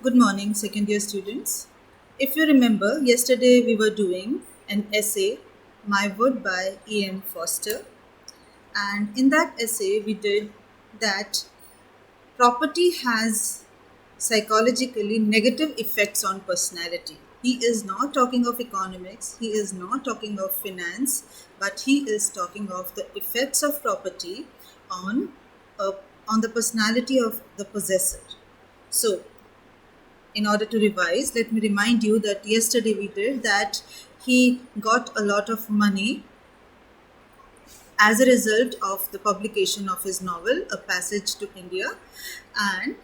Good morning, second year students. If you remember, yesterday we were doing an essay, My Wood by E.M. Foster. And in that essay, we did that property has psychologically negative effects on personality. He is not talking of economics, he is not talking of finance, but he is talking of the effects of property on, uh, on the personality of the possessor. So, in order to revise, let me remind you that yesterday we did that he got a lot of money as a result of the publication of his novel, A Passage to India, and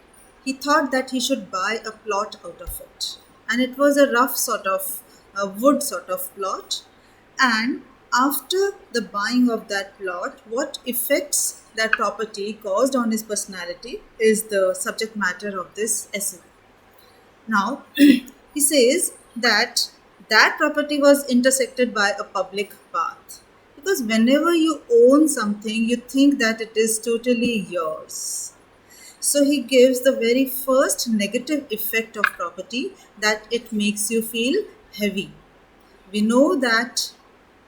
he thought that he should buy a plot out of it. And it was a rough sort of a wood sort of plot. And after the buying of that plot, what effects that property caused on his personality is the subject matter of this essay. Now, he says that that property was intersected by a public path. Because whenever you own something, you think that it is totally yours. So he gives the very first negative effect of property, that it makes you feel heavy. We know that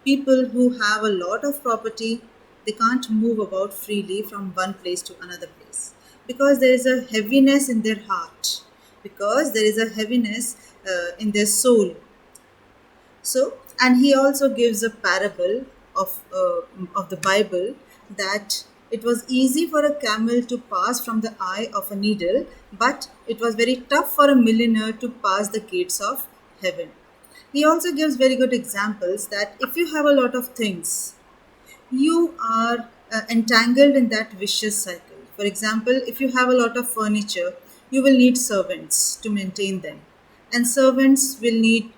people who have a lot of property, they can't move about freely from one place to another place, because there is a heaviness in their heart, because there is a heaviness in their soul. So, and he also gives a parable of the Bible, that it was easy for a camel to pass from the eye of a needle, but it was very tough for a millionaire to pass the gates of heaven. He also gives very good examples that if you have a lot of things, you are entangled in that vicious cycle. For example, if you have a lot of furniture, you will need servants to maintain them, and servants will need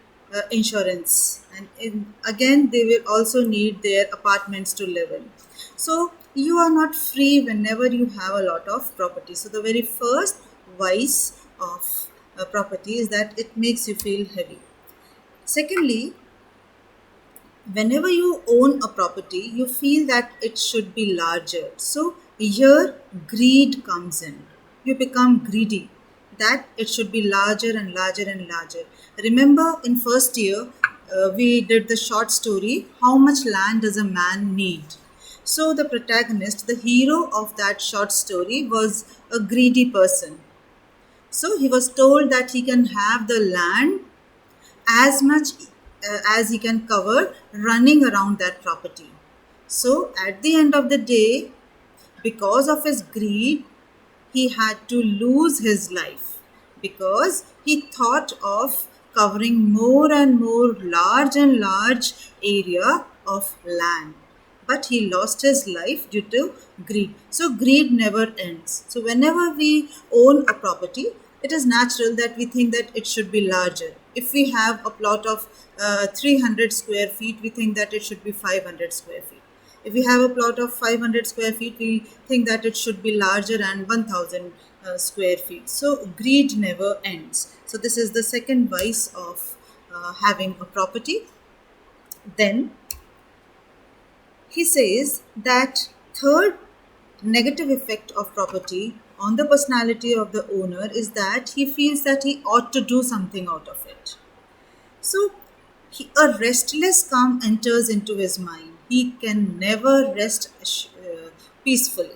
insurance, and again, they will also need their apartments to live in. So, you are not free whenever you have a lot of property. So, the very first vice of property is that it makes you feel heavy. Secondly, whenever you own a property, you feel that it should be larger. So here greed comes in. You become greedy, that it should be larger and larger and larger. Remember, in first year, we did the short story, How Much Land Does a Man Need? So the protagonist, the hero of that short story, was a greedy person. So he was told that he can have the land as much as he can cover running around that property. So at the end of the day, because of his greed, he had to lose his life, because he thought of covering more and more large and large area of land, but he lost his life due to greed. So greed never ends. So whenever we own a property, it is natural that we think that it should be larger. If we have a plot of 300 square feet, we think that it should be 500 square feet. If we have a plot of 500 square feet, we think that it should be larger and 1000 square feet. So greed never ends. So this is the second vice of having a property. Then he says that third negative effect of property on the personality of the owner is that he feels that he ought to do something out of it. So a restless calm enters into his mind. He can never rest peacefully,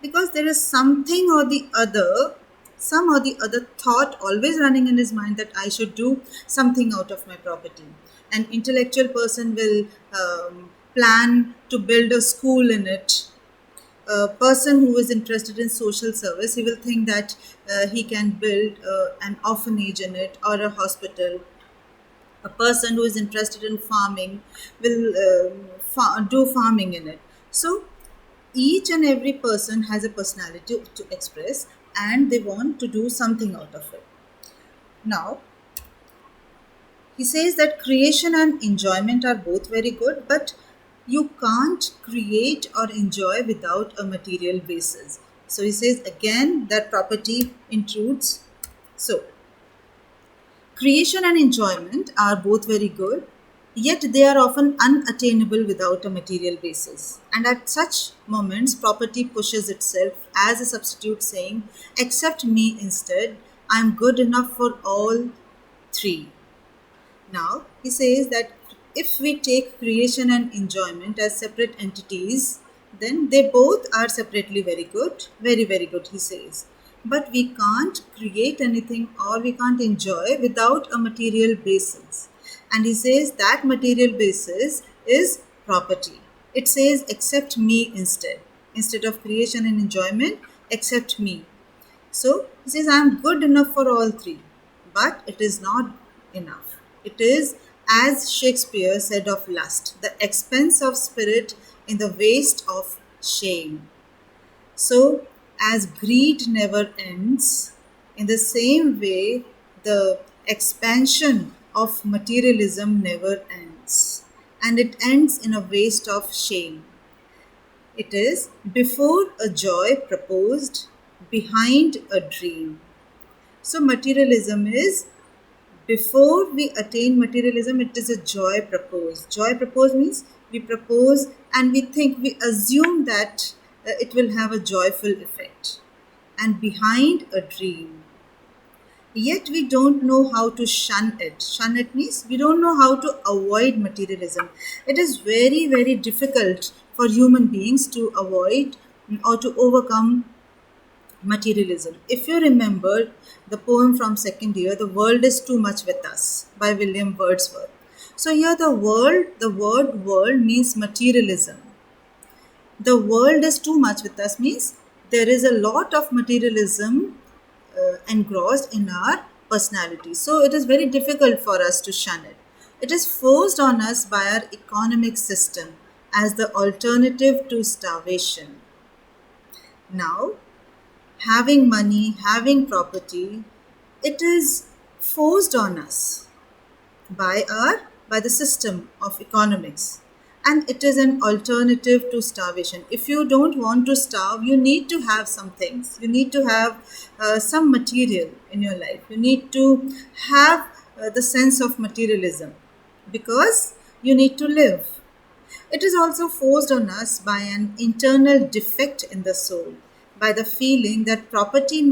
because there is something or the other, some or the other thought always running in his mind that I should do something out of my property. An intellectual person will plan to build a school in it. A person who is interested in social service, he will think that he can build an orphanage in it, or a hospital. A person who is interested in farming will do farming in it. So each and every person has a personality to express, and they want to do something out of it. Now, he says that creation and enjoyment are both very good, but you can't create or enjoy without a material basis. So he says again that property intrudes. So creation and enjoyment are both very good, yet they are often unattainable without a material basis. And at such moments, property pushes itself as a substitute, saying, accept me instead. I'm good enough for all three. Now, he says that if we take creation and enjoyment as separate entities, then they both are separately very, very good, he says. But we can't create anything or we can't enjoy without a material basis. And he says that material basis is property. It says, accept me instead. Instead of creation and enjoyment, accept me. So he says, I am good enough for all three, but it is not enough. It is, as Shakespeare said of lust, the expense of spirit in the waste of shame. So, as greed never ends, in the same way, the expansion of materialism never ends, and it ends in a waste of shame. It is before a joy proposed, behind a dream. So, materialism is before we attain materialism, it is a joy proposed. Joy proposed means we propose and we think, we assume that it will have a joyful effect. And behind a dream. Yet we don't know how to shun it. Shun it means we don't know how to avoid materialism. It is very, very difficult for human beings to avoid or to overcome materialism. If you remember the poem from second year, The World is Too Much with Us by William Wordsworth. So here the word world means materialism. The world is too much with us means there is a lot of materialism engrossed in our personality. So it is very difficult for us to shun it. It is forced on us by our economic system as the alternative to starvation. Now, having money, having property, it is forced on us by the system of economics, and it is an alternative to starvation. If you don't want to starve, you need to have some things. You need to have some material in your life. You need to have the sense of materialism because you need to live. It is also forced on us by an internal defect in the soul, by the feeling that in property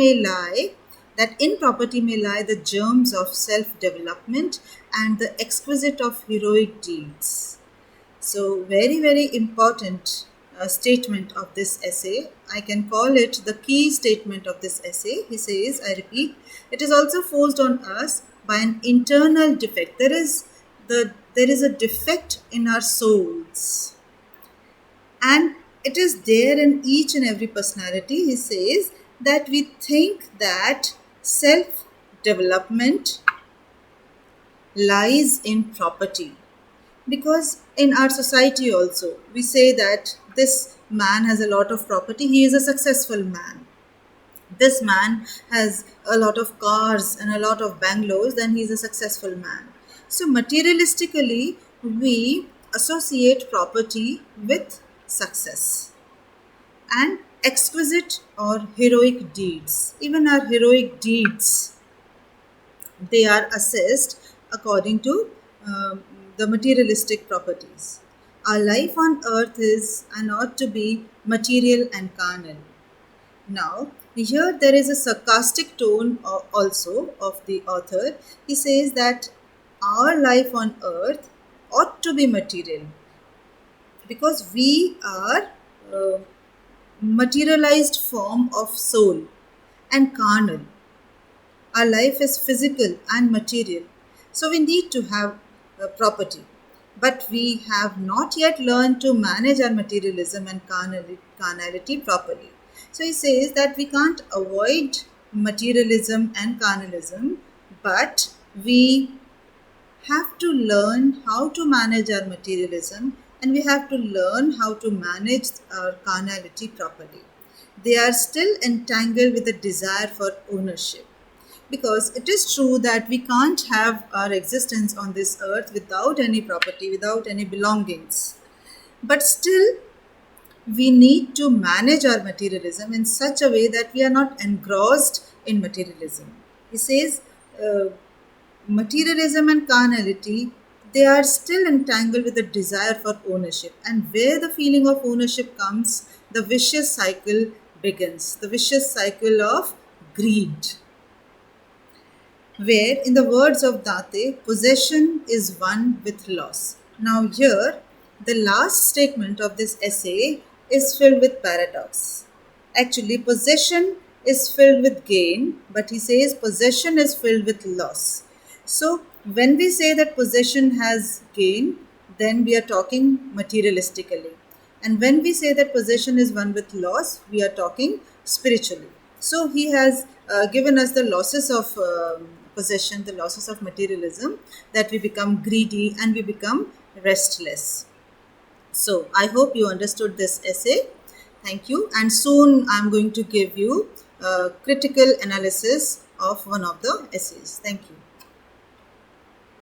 may lie the germs of self-development and the exquisite of heroic deeds. So, very, very important statement of this essay. I can call it the key statement of this essay. He says, I repeat, it is also forced on us by an internal defect. There is a defect in our souls, and it is there in each and every personality. He says that we think that self development lies in property, because in our society also we say that this man has a lot of property, he is a successful man. This man has a lot of cars and a lot of bungalows, then he is a successful man. So materialistically we associate property with success and exquisite or heroic deeds. Even our heroic deeds, they are assessed according to the materialistic properties. Our life on earth is and ought to be material and carnal. Now, here there is a sarcastic tone also of the author. He says that our life on earth ought to be material because we are a materialized form of soul and carnal. Our life is physical and material. So we need to have property. But we have not yet learned to manage our materialism and carnality properly. So he says that we can't avoid materialism and carnalism, but we have to learn how to manage our materialism and we have to learn how to manage our carnality properly. They are still entangled with the desire for ownership. Because it is true that we can't have our existence on this earth without any property, without any belongings. But still, we need to manage our materialism in such a way that we are not engrossed in materialism. He says, materialism and carnality, they are still entangled with the desire for ownership. And where the feeling of ownership comes, the vicious cycle begins. The vicious cycle of greed. where, in the words of Date, possession is one with loss. Now, here, the last statement of this essay is filled with paradox. Actually, possession is filled with gain, but he says possession is filled with loss. So, when we say that possession has gain, then we are talking materialistically. And when we say that possession is one with loss, we are talking spiritually. So, he has given us the losses of possession, the losses of materialism, that we become greedy and we become restless. So, I hope you understood this essay. Thank you. And soon I'm going to give you a critical analysis of one of the essays. Thank you.